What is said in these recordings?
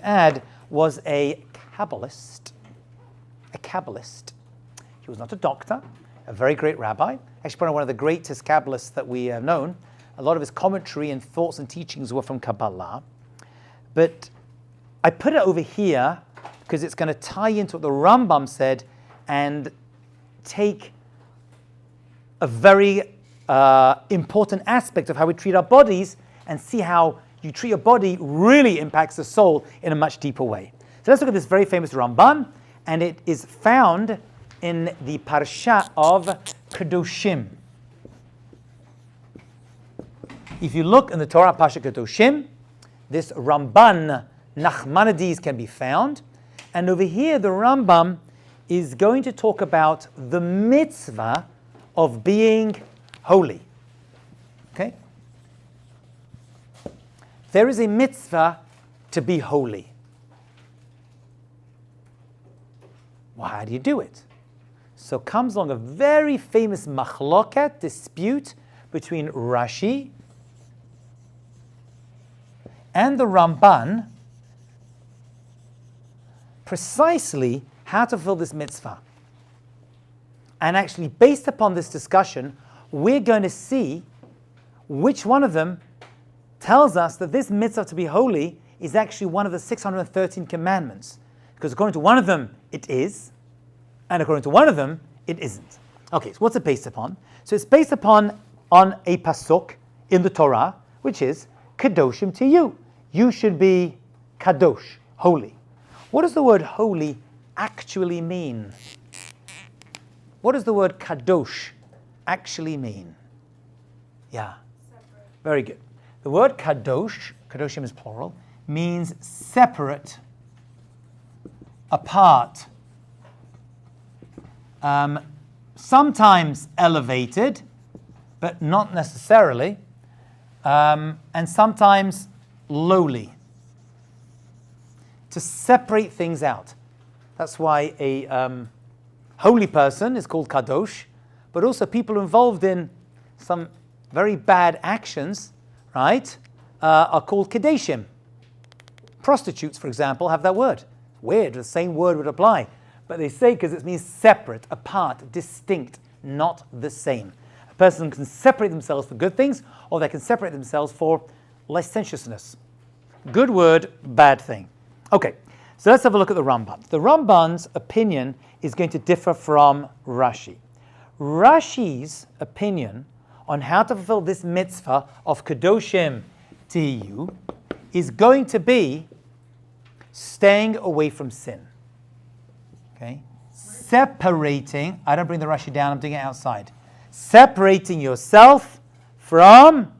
Ad was a Kabbalist. A Kabbalist. He was not a doctor, a very great rabbi, actually probably one of the greatest Kabbalists that we have known. A lot of his commentary and thoughts and teachings were from Kabbalah. But I put it over here because it's going to tie into what the Ramban said and take a very important aspect of how we treat our bodies and see how you treat your body really impacts the soul in a much deeper way. So let's look at this very famous Ramban, and it is found in the Parsha of Kadoshim. If you look in the Torah Parsha Kadoshim, this Ramban Nachmanides can be found, and over here the Rambam is going to talk about the mitzvah of being holy. Okay? There is a mitzvah to be holy. Well, how do you do it? So comes along a very famous machloket, dispute between Rashi and the Ramban, precisely how to fulfill this mitzvah. And actually, based upon this discussion, we're going to see which one of them tells us that this mitzvah to be holy is actually one of the 613 commandments. Because according to one of them, it is, and according to one of them, it isn't. Okay, so what's it based upon? So it's based upon on a pasuk in the Torah, which is Kadoshim to you. You should be Kadosh, holy. What does the word holy actually mean? What does the word Kadosh actually mean? Yeah, very good. The word Kadosh, Kadoshim is plural, means separate, apart, sometimes elevated, but not necessarily, and sometimes lowly. To separate things out. That's why a holy person is called Kadosh, but also people involved in some very bad actions, right, are called Kadeshim. Prostitutes, for example, have that word. Weird, the same word would apply. But they say because it means separate, apart, distinct, not the same. A person can separate themselves for good things, or they can separate themselves for licentiousness. Good word, bad thing. Okay, so let's have a look at the Ramban. The Ramban's opinion is going to differ from Rashi. Rashi's opinion on how to fulfill this mitzvah of Kadoshim Tiyu is going to be staying away from sin. Okay? Separating, I don't bring the Rashi down, I'm doing it outside. Separating yourself from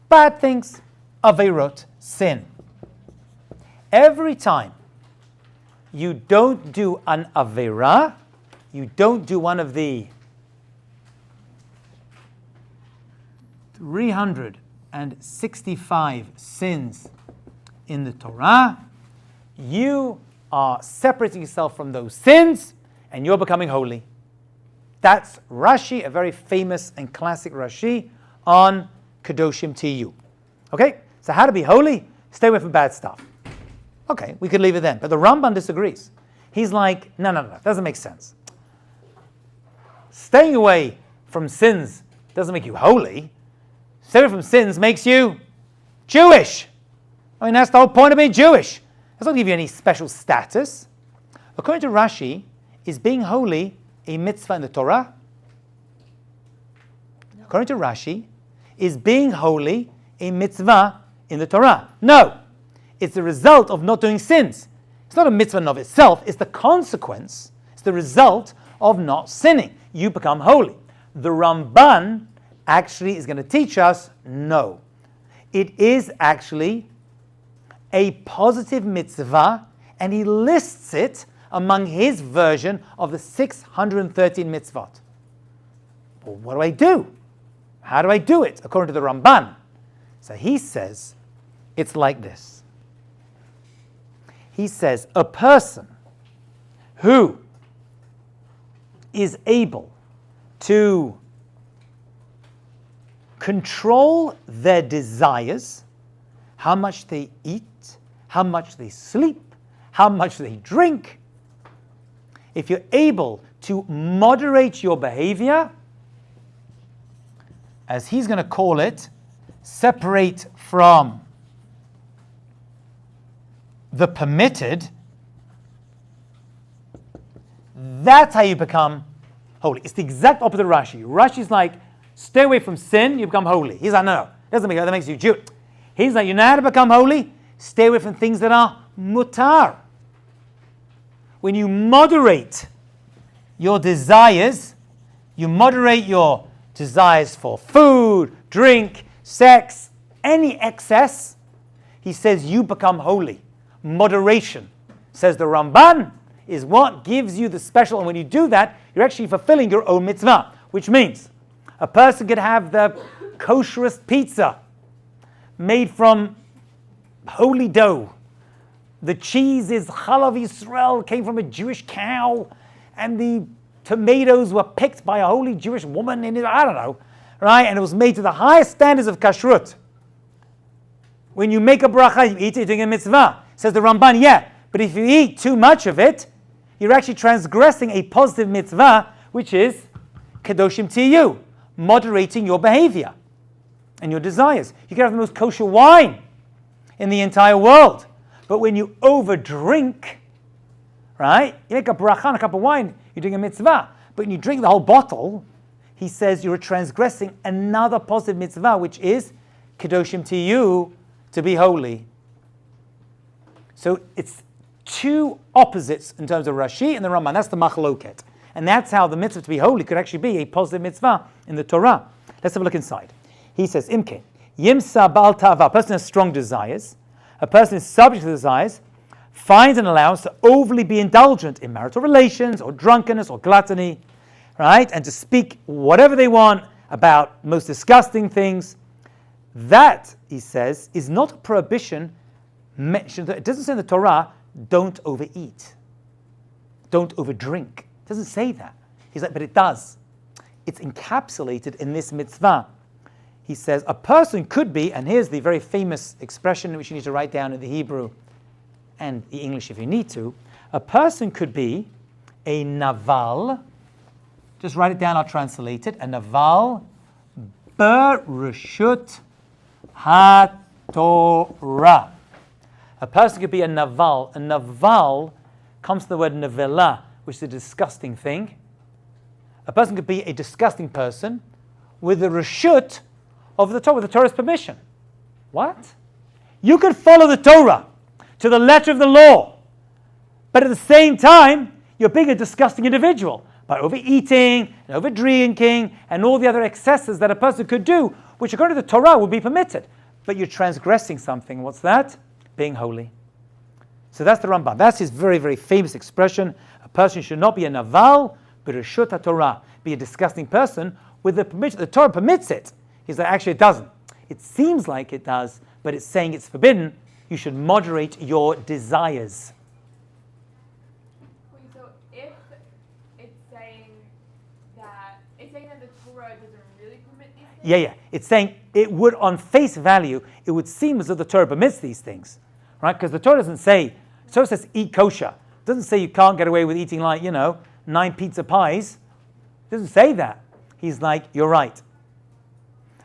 bad things, averot, sin. Every time you don't do an avera, you don't do one of the 365 sins in the Torah, you are separating yourself from those sins and you're becoming holy. That's Rashi, a very famous and classic Rashi on Kadoshim Tiyu. Okay, so how to be holy? Stay away from bad stuff. Okay, we could leave it then. But the Ramban disagrees. He's like, no, doesn't make sense. Staying away from sins doesn't make you holy. Staying away from sins makes you Jewish. I mean, that's the whole point of being Jewish. It doesn't give you any special status. According to Rashi, is being holy a mitzvah in the Torah? According to Rashi, is being holy a mitzvah in the Torah? No. It's the result of not doing sins. It's not a mitzvah in of itself. It's the consequence. It's the result of not sinning. You become holy. The Ramban actually is going to teach us, no. It is actually a positive mitzvah, and he lists it among his version of the 613 mitzvot. Well, what do I do? How do I do it according to the Ramban? So he says, it's like this. He says, a person who is able to control their desires how much they eat, how much they sleep, how much they drink. If you're able to moderate your behavior, as he's going to call it, separate from the permitted, that's how you become holy. It's the exact opposite of Rashi. Rashi's like, stay away from sin, you become holy. He's like, no, doesn't make that makes you Jew. He's like, you know how to become holy? Stay away from things that are mutar. When you moderate your desires, you moderate your desires for food, drink, sex, any excess, he says you become holy. Moderation, says the Ramban, is what gives you the special. And when you do that, you're actually fulfilling your own mitzvah, which means a person could have the kosherest pizza made from holy dough. The cheese is Chalav Yisrael, came from a Jewish cow, and the tomatoes were picked by a holy Jewish woman in it, I don't know, right? And it was made to the highest standards of kashrut. When you make a bracha, you eat it, you're doing a mitzvah. Says the Ramban, yeah, but if you eat too much of it, you're actually transgressing a positive mitzvah, which is Kadoshim Tiyu, moderating your behavior and your desires. You can have the most kosher wine in the entire world, but when you overdrink, right, you make a bracha on a cup of wine, you're doing a mitzvah, but when you drink the whole bottle, he says you're transgressing another positive mitzvah, which is Kadoshim Tiyu, to be holy. So it's two opposites in terms of Rashi and the Ramban. That's the machloket. And that's how the mitzvah to be holy could actually be a positive mitzvah in the Torah. Let's have a look inside. He says, Imke, Yimsa Bal Tava, a person has strong desires, a person is subject to desires, finds an allowance to overly be indulgent in marital relations or drunkenness or gluttony, right? And to speak whatever they want about most disgusting things. That, he says, is not a prohibition mentioned. It doesn't say in the Torah, don't overeat, don't overdrink. It doesn't say that. He's like, but it does. It's encapsulated in this mitzvah. He says, a person could be, and here's the very famous expression which you need to write down in the Hebrew and the English if you need to. A person could be a naval. Just write it down, I'll translate it. A naval bereshut haTorah. A person could be a naval. A naval comes from the word nevela, which is a disgusting thing. A person could be a disgusting person with the reshut of the Torah, with the Torah's permission. What? You could follow the Torah to the letter of the law, but at the same time, you're being a disgusting individual by overeating and overdrinking and all the other excesses that a person could do, which according to the Torah would be permitted. But you're transgressing something. What's that? Being holy. So that's the Ramban. That's his very, very famous expression. A person should not be a naval, but a reshut HaTorah. Be a disgusting person with the permission. The Torah permits it. He's like, actually it doesn't. It seems like it does, but it's saying it's forbidden. You should moderate your desires. Wait, so if it's saying that the Torah doesn't really permit these things? Yeah. It's saying it would, on face value, it would seem as though the Torah permits these things. Right? Because the Torah doesn't say, the Torah says eat kosher. It doesn't say you can't get away with eating 9 pizza pies. It doesn't say that. He's like, you're right.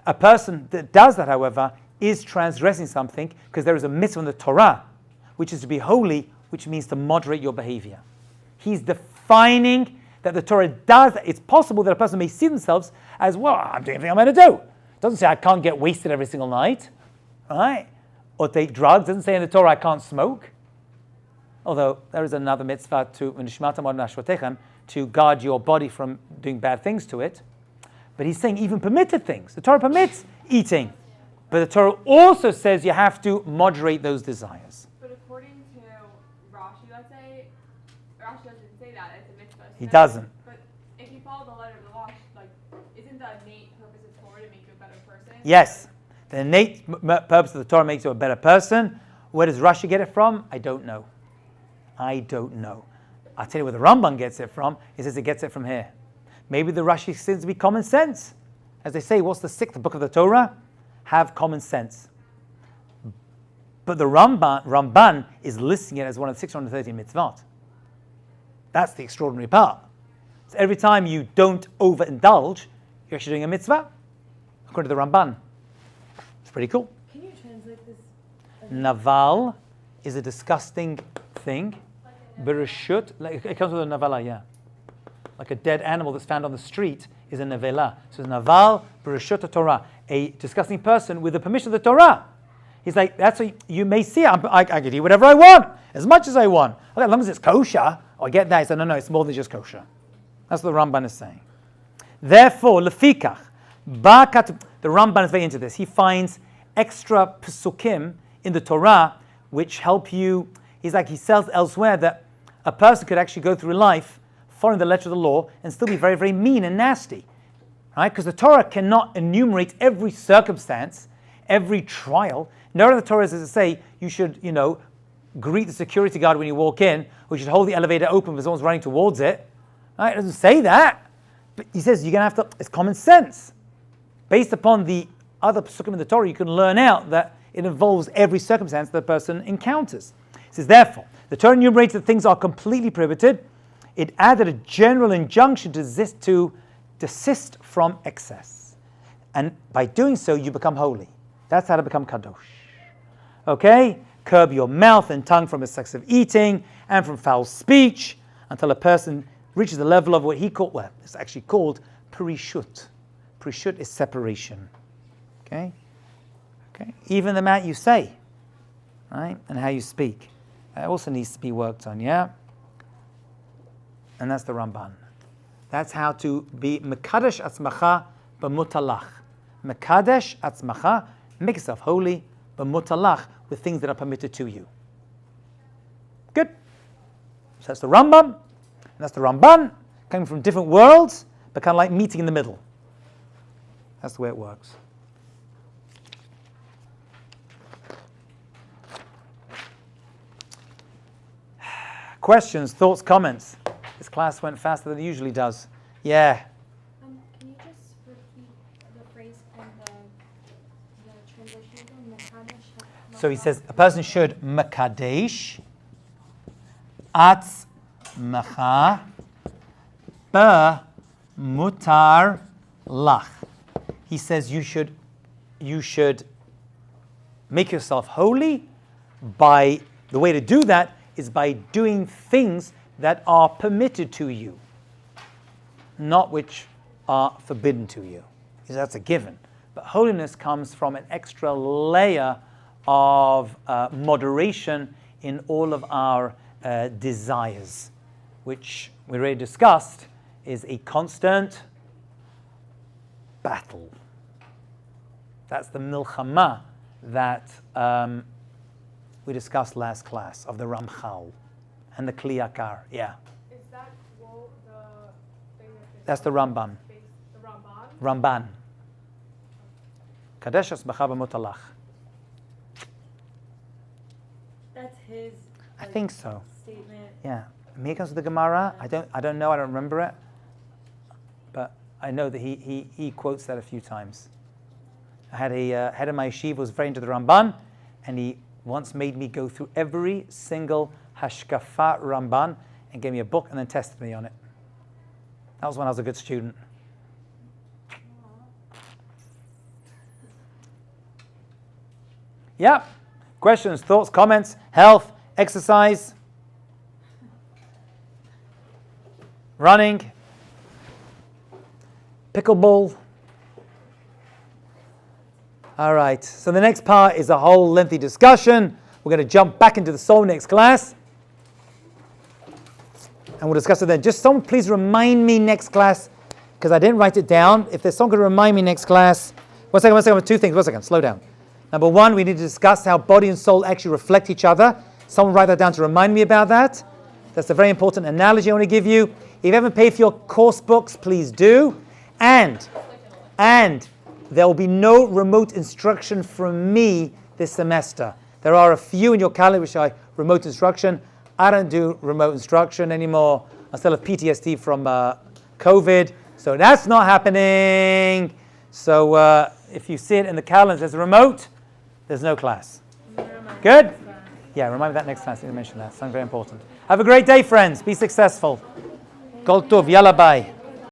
A person that does that, however, is transgressing something because there is a mitzvah in the Torah, which is to be holy, which means to moderate your behavior. He's defining that the Torah does that. It's possible that a person may see themselves as, well, I'm doing everything I'm going to do. It doesn't say I can't get wasted every single night, right? Or take drugs. It doesn't say in the Torah I can't smoke. Although there is another mitzvah to guard your body from doing bad things to it. But he's saying even permitted things. The Torah permits eating. But the Torah also says you have to moderate those desires. But according to Rashi, let's say, Rashi doesn't say that. It's a mitzvah. He doesn't. But if you follow the letter of the law, isn't the innate purpose of Torah to make you a better person? Yes. The innate purpose of the Torah makes you a better person. Where does Rashi get it from? I don't know. I'll tell you where the Ramban gets it from. He says it gets it from here. Maybe the Rashi seems to be common sense. As they say, what's the 6th book of the Torah? Have common sense. But the Ramban is listing it as one of the 613 mitzvot. That's the extraordinary part. So every time you don't overindulge, you're actually doing a mitzvah, according to the Ramban. It's pretty cool. Can you translate this? Naval is a disgusting thing. Bereshut, it comes with a navala, yeah. Like a dead animal that's found on the street is a nevela. So it's naval, bereshut Torah, a disgusting person with the permission of the Torah. He's like, that's what you may see. I can eat whatever I want, as much as I want. Okay, as long as it's kosher, I get that. He said, no, it's more than just kosher. That's what the Ramban is saying. Therefore, lefikach, the Ramban is very into this. He finds extra pesukim in the Torah which help you. He says elsewhere that a person could actually go through life following the letter of the law and still be very, very mean and nasty. Right? Because the Torah cannot enumerate every circumstance, every trial. Nowhere in the Torah does it say you should, greet the security guard when you walk in, or you should hold the elevator open when someone's running towards it. Right? It doesn't say that. But he says you're going to have to, it's common sense. Based upon the other psukim in the Torah, you can learn out that it involves every circumstance that a person encounters. He says, therefore, the Torah enumerates that things are completely prohibited. It added a general injunction to desist from excess. And by doing so, you become holy. That's how to become Kadosh. Okay? Curb your mouth and tongue from excessive eating and from foul speech until a person reaches the level of what he called, well, it's actually called perishut. Perishut is separation. Okay? Even the amount you say, right? And how you speak. That also needs to be worked on, yeah? And that's the Ramban. That's how to be Mekadesh Atzmacha B'mutalach. Mekadesh Atzmacha, make yourself holy, B'mutalach, with things that are permitted to you. Good. So that's the Rambam, and that's the Ramban, coming from different worlds, but kind of like meeting in the middle. That's the way it works. Questions, thoughts, comments? This class went faster than it usually does. Yeah. Can you just repeat the phrase and the translation again? So he says a person should mekadesh atzmacha mutar lach. He says you should make yourself holy. By the way to do that is by doing things that are permitted to you, not which are forbidden to you. Because that's a given. But holiness comes from an extra layer of moderation in all of our desires, which we already discussed is a constant battle. That's the milchama that we discussed last class of the Ramchal and the Kli Yakar. Yeah. Is that quote the thing That's the Ramban. The Ramban? Ramban. Kadesh Asmacha B'mutalach. That's his. I think so. Statement. Yeah. Here comes the Gemara. I don't know. I don't remember it, but I know that he quotes that a few times. I had a head of my yeshiva who was very into the Ramban, and he once made me go through every single Hashkafa Ramban and gave me a book and then tested me on it. That was when I was a good student. Yeah. Questions, thoughts, comments, health, exercise, running, pickleball. All right, so the next part is a whole lengthy discussion. We're going to jump back into the soul next class. And we'll discuss it then. Just someone please remind me next class, because I didn't write it down. If there's someone going to remind me next class. One second, two things. 1 second, slow down. Number one, we need to discuss how body and soul actually reflect each other. Someone write that down to remind me about that. That's a very important analogy I want to give you. If you haven't paid for your course books, please do. And there will be no remote instruction from me this semester. There are a few in your calendar which are remote instruction. I don't do remote instruction anymore. I still have PTSD from COVID, so that's not happening. So if you see it in the calendar as remote, there's no class. Good? Yeah, remind me that next time. I mention that. Something very important. Have a great day, friends. Be successful. Kol tov. Yalla bye.